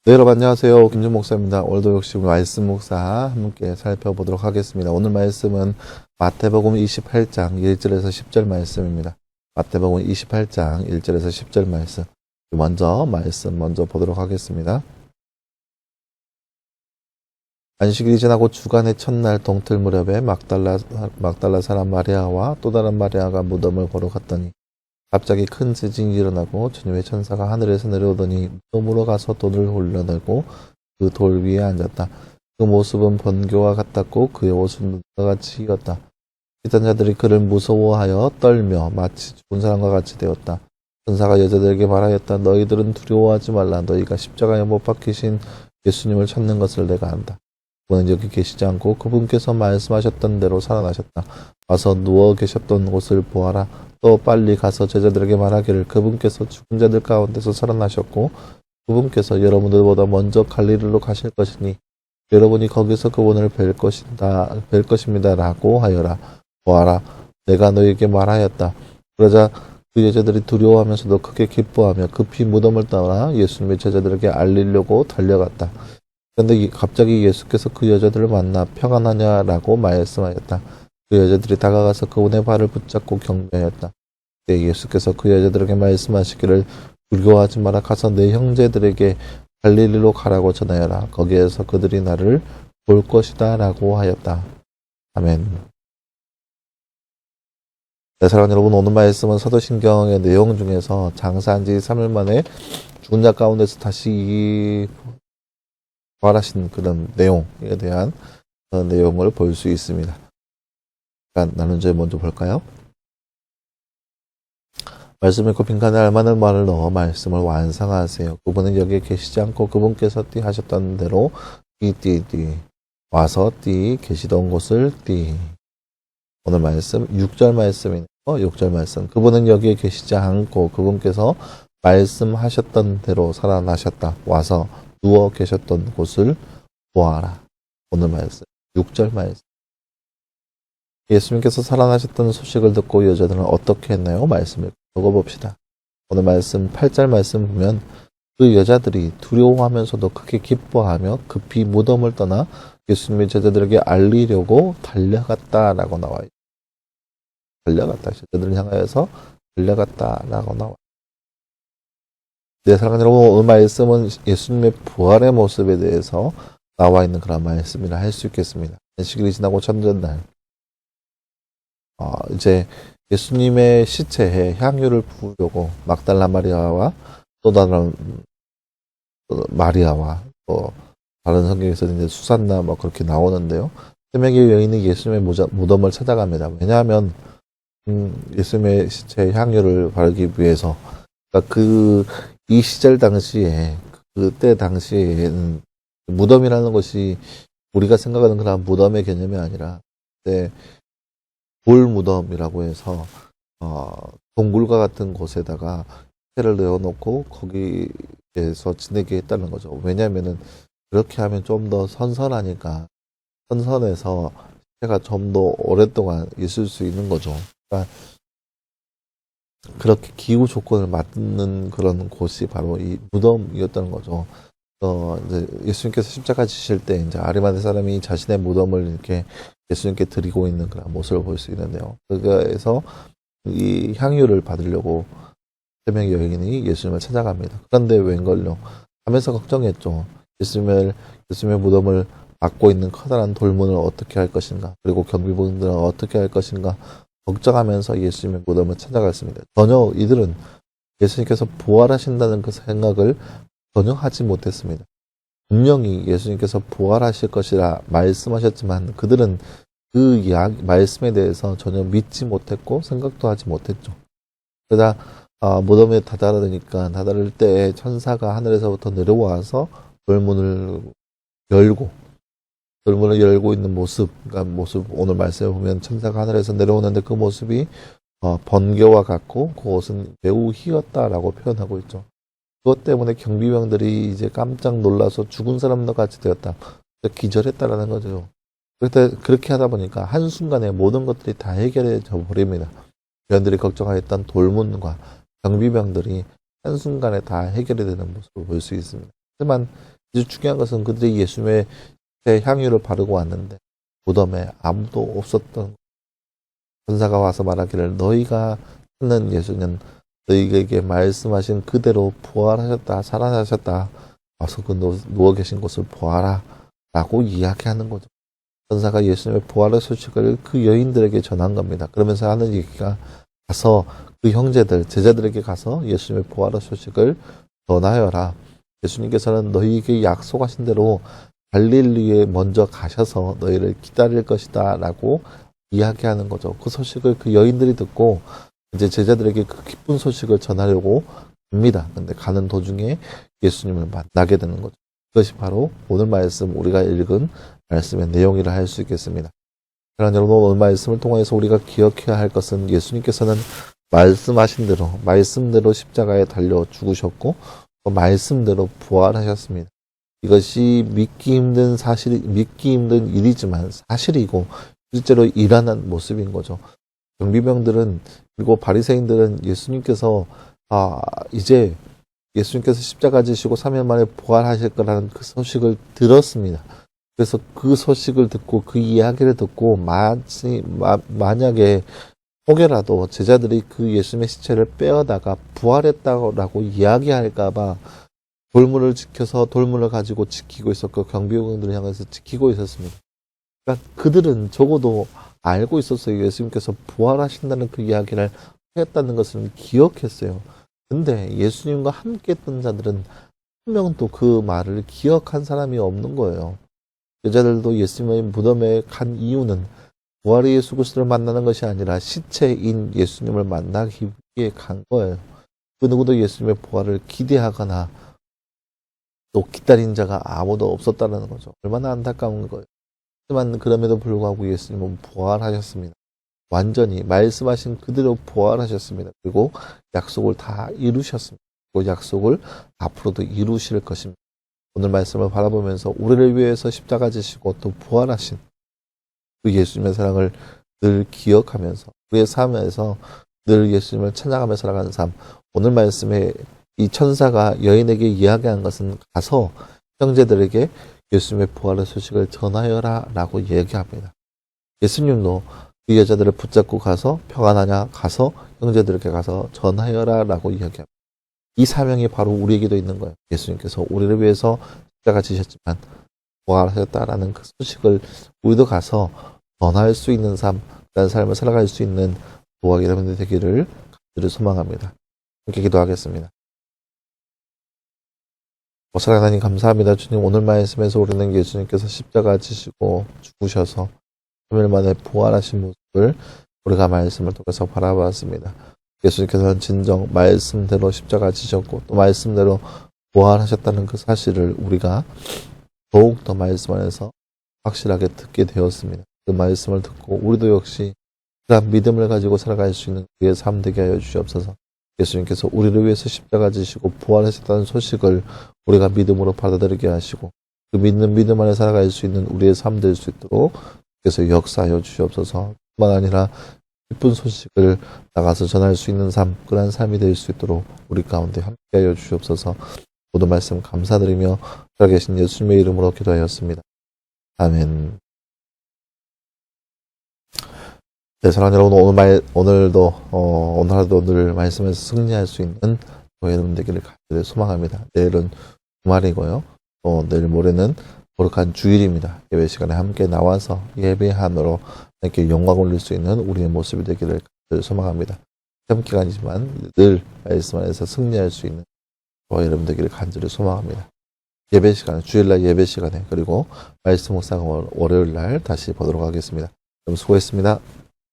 네, 여러분 안녕하세요. 김준 목사입니다. 오늘도 역시 말씀 묵사 함께 살펴보도록 하겠습니다. 오늘 말씀은 마태복음 28장 1절에서 10절 말씀입니다. 마태복음 28장 1절에서 10절 말씀. 먼저 보도록 하겠습니다. 안식일이 지나고 주간의 첫날 동틀 무렵에 막달라 사람 마리아와 또 다른 마리아가 무덤을 보러 갔더니 갑자기 큰 지진이 일어나고 주님의 천사가 하늘에서 내려오더니 무덤으로 가서 돌을 올려내고 그 돌 위에 앉았다. 그 모습은 번개와 같았고 그의 옷은 눈과 같이 익었다. 기단 자들이 그를 무서워하여 떨며 마치 죽은 사람과 같이 되었다. 천사가 여자들에게 말하였다. 너희들은 두려워하지 말라. 너희가 십자가에 못 박히신 예수님을 찾는 것을 내가 안다. 그분은 여기 계시지 않고 그분께서 말씀하셨던 대로 살아나셨다. 와서 누워 계셨던 곳을 보아라. 또 빨리 가서 제자들에게 말하기를 그분께서 죽은 자들 가운데서 살아나셨고 그분께서 여러분들보다 먼저 갈릴리로 가실 것이니 여러분이 거기서 그분을 뵐 것입니다 라고 하여라. 보아라, 내가 너희에게 말하였다. 그러자 그 여자들이 두려워하면서도 크게 기뻐하며 급히 무덤을 떠나 예수님의 제자들에게 알리려고 달려갔다. 그런데 갑자기 예수께서 그 여자들을 만나 평안하냐라고 말씀하였다. 그 여자들이 다가가서 그분의 발을 붙잡고 경배하였다. 그때 예수께서 그 여자들에게 말씀하시기를 두려워하지 마라. 가서 내 형제들에게 갈릴리로 가라고 전하여라. 거기에서 그들이 나를 볼 것이다 라고 하였다. 아멘. 네, 사랑하는 여러분, 오늘 말씀은 사도신경의 내용 중에서 장사한 지 3일 만에 죽은 자 가운데서 다시 부활하신 그런 내용에 대한 내용을 볼 수 있습니다. 나눈 점 먼저 볼까요? 말씀을 그 빈칸에 알맞은 말을 넣어 말씀을 완성하세요. 그분은 여기에 계시지 않고 그분께서 하셨던 대로 와서 계시던 곳을 오늘 말씀 6절 말씀이네요. 6절 말씀. 그분은 여기에 계시지 않고 그분께서 말씀하셨던 대로 살아나셨다. 와서 누워 계셨던 곳을 보아라. 오늘 말씀 6절 말씀. 예수님께서 살아나셨던 소식을 듣고 여자들은 어떻게 했나요? 말씀을 적어봅시다. 오늘 말씀 8절 말씀 보면 그 여자들이 두려워하면서도 크게 기뻐하며 급히 무덤을 떠나 예수님의 제자들에게 알리려고 달려갔다라고 나와요. 달려갔다. 제자들을 향하여서 달려갔다라고 나와요. 네, 사랑하는 여러분, 오늘 말씀은 예수님의 부활의 모습에 대해서 나와 있는 그런 말씀이라 할 수 있겠습니다. 안식일이 지나고 첫날 이제 예수님의 시체에 향유를 부으려고 막달라 마리아와 또 다른 마리아와 또 다른 성경에서 이제 수산나 뭐 그렇게 나오는데요. 세 명의 여인이 예수님의 무덤을 찾아갑니다. 왜냐하면 예수님의 시체에 향유를 바르기 위해서 그러니까 이 시절 당시에 그때 당시에는 무덤이라는 것이 우리가 생각하는 그런 무덤의 개념이 아니라 그때 돌무덤이라고 해서 동굴과 같은 곳에다가 시체를 내어놓고 거기에서 지내게 했다는 거죠. 왜냐하면은 그렇게 하면 좀 더 선선하니까 선선해서 시체가 좀 더 오랫동안 있을 수 있는 거죠. 그러니까 그렇게 기후 조건을 맞는 그런 곳이 바로 이 무덤이었다는 거죠. 이제 예수님께서 십자가 지실 때 이제 아리마대 사람이 자신의 무덤을 이렇게 예수님께 드리고 있는 그런 모습을 볼 수 있는데요. 그래서 이 향유를 받으려고 세 명의 여인이 예수님을 찾아갑니다. 그런데 웬걸요? 하면서 걱정했죠. 예수님의 무덤을 막고 있는 커다란 돌문을 어떻게 할 것인가? 그리고 경비분들은 어떻게 할 것인가? 걱정하면서 예수님의 무덤을 찾아갔습니다. 전혀 이들은 예수님께서 부활하신다는 그 생각을 전혀 하지 못했습니다. 분명히 예수님께서 부활하실 것이라 말씀하셨지만 그들은 그 말씀에 대해서 전혀 믿지 못했고 생각도 하지 못했죠. 그러다 무덤에 다다를 때 천사가 하늘에서부터 내려와서 돌문을 열고 있는 모습, 오늘 말씀에 보면 천사가 하늘에서 내려오는데 그 모습이 번개와 같고 그것은 매우 희었다라고 표현하고 있죠. 그것 때문에 경비병들이 이제 깜짝 놀라서 죽은 사람과 같이 되었다. 기절했다라는 거죠. 그렇게 하다 보니까 한순간에 모든 것들이 다 해결해져 버립니다. 위원들이 걱정하였던 돌문과 경비병들이 한순간에 다 해결이 되는 모습을 볼 수 있습니다. 하지만 아주 중요한 것은 그들이 예수님의 향유를 바르고 왔는데 무덤에 아무도 없었던 천사가 와서 말하기를 너희가 찾는 예수는 너희에게 말씀하신 그대로 부활하셨다 살아나셨다 와서 그 누워 계신 곳을 보아라 라고 이야기하는 거죠. 천사가 예수님의 부활의 소식을 그 여인들에게 전한 겁니다. 그러면서 하는 얘기가 가서 그 형제들 제자들에게 가서 예수님의 부활의 소식을 전하여라. 예수님께서는 너희에게 약속하신 대로 갈릴리에 먼저 가셔서 너희를 기다릴 것이다 라고 이야기하는 거죠. 그 소식을 그 여인들이 듣고 이제 제자들에게 그 기쁜 소식을 전하려고 갑니다. 근데 가는 도중에 예수님을 만나게 되는 거죠. 그것이 바로 오늘 말씀 우리가 읽은 말씀의 내용이라 할 수 있겠습니다. 그러나 여러분 오늘 말씀을 통해서 우리가 기억해야 할 것은 예수님께서는 말씀하신 대로 말씀대로 십자가에 달려 죽으셨고 말씀대로 부활하셨습니다. 이것이 믿기 힘든 일이지만 사실이고 실제로 일어난 모습인 거죠. 경비병들은 그리고 바리새인들은 예수님께서 이제 예수님께서 십자가 지시고 3일 만에 부활하실 거라는 그 소식을 들었습니다. 그래서 그 소식을 듣고 그 이야기를 듣고 만약에 혹여라도 제자들이 그 예수님의 시체를 빼어다가 부활했다고 이야기할까봐 돌문을 지켜서 돌문을 가지고 지키고 있었고 경비병들을 향해서 지키고 있었습니다. 그러니까 그들은 적어도 알고 있었어요. 예수님께서 부활하신다는 그 이야기를 하겠다는 것을 기억했어요. 근데 예수님과 함께 했던 자들은 한 명도 그 말을 기억한 사람이 없는 거예요. 여자들도 예수님의 무덤에 간 이유는 부활의 예수 그리스도를 만나는 것이 아니라 시체인 예수님을 만나기 위해 간 거예요. 그 누구도 예수님의 부활을 기대하거나 또 기다린 자가 아무도 없었다는 거죠. 얼마나 안타까운 거예요. 하지만 그럼에도 불구하고 예수님은 부활하셨습니다. 완전히 말씀하신 그대로 부활하셨습니다. 그리고 약속을 다 이루셨습니다. 그 약속을 앞으로도 이루실 것입니다. 오늘 말씀을 바라보면서 우리를 위해서 십자가 지시고 또 부활하신 그 예수님의 사랑을 늘 기억하면서 우리의 삶에서 늘 예수님을 찬양하며 살아가는 삶. 오늘 말씀에 이 천사가 여인에게 이야기한 것은 가서 형제들에게 예수님의 부활의 소식을 전하여라 라고 얘기합니다. 예수님도 그 여자들을 붙잡고 가서 평안하냐 가서 형제들에게 가서 전하여라 라고 이야기합니다. 이 사명이 바로 우리에게도 있는 거예요. 예수님께서 우리를 위해서 십자가 지셨지만 부활하셨다라는 그 소식을 우리도 가서 전할 수 있는 삶, 그런 삶을 살아갈 수 있는 도와 여러분들 되기를 간절히 소망합니다. 함께 기도하겠습니다. 사랑하는 하나님 감사합니다. 주님 오늘 말씀에서 우리는 예수님께서 십자가 지시고 죽으셔서 3일 만에 부활하신 모습을 우리가 말씀을 통해서 바라봤습니다. 예수님께서는 진정 말씀대로 십자가 지셨고 또 말씀대로 부활하셨다는 그 사실을 우리가 더욱더 말씀 안에서 확실하게 듣게 되었습니다. 그 말씀을 듣고 우리도 역시 그런 믿음을 가지고 살아갈 수 있는 그의 삶 되게 하여 주시옵소서. 예수님께서 우리를 위해서 십자가 지시고 부활하셨다는 소식을 우리가 믿음으로 받아들이게 하시고 그 믿는 믿음 안에 살아갈 수 있는 우리의 삶 될 수 있도록 그래서 역사하여 주시옵소서. 뿐만 아니라 기쁜 소식을 나가서 전할 수 있는 삶, 그러한 삶이 될 수 있도록 우리 가운데 함께하여 주시옵소서. 모든 말씀 감사드리며 살아계신 예수님의 이름으로 기도하였습니다. 아멘. 네, 사랑하는 여러분, 오늘도 오늘 하루도 늘 말씀에서 승리할 수 있는 저희 여러분 되기를 간절히 소망합니다. 내일은 주말이고요. 또 내일 모레는 거룩한 주일입니다. 예배 시간에 함께 나와서 예배함으로 이렇게 영광 올릴 수 있는 우리의 모습이 되기를 간절히 소망합니다. 시험 기간이지만 늘 말씀 안에서 승리할 수 있는 저희 여러분 되기를 간절히 소망합니다. 예배 시간에, 주일날 예배 시간에, 그리고 말씀 묵상 월요일날 다시 보도록 하겠습니다. 그럼 수고했습니다.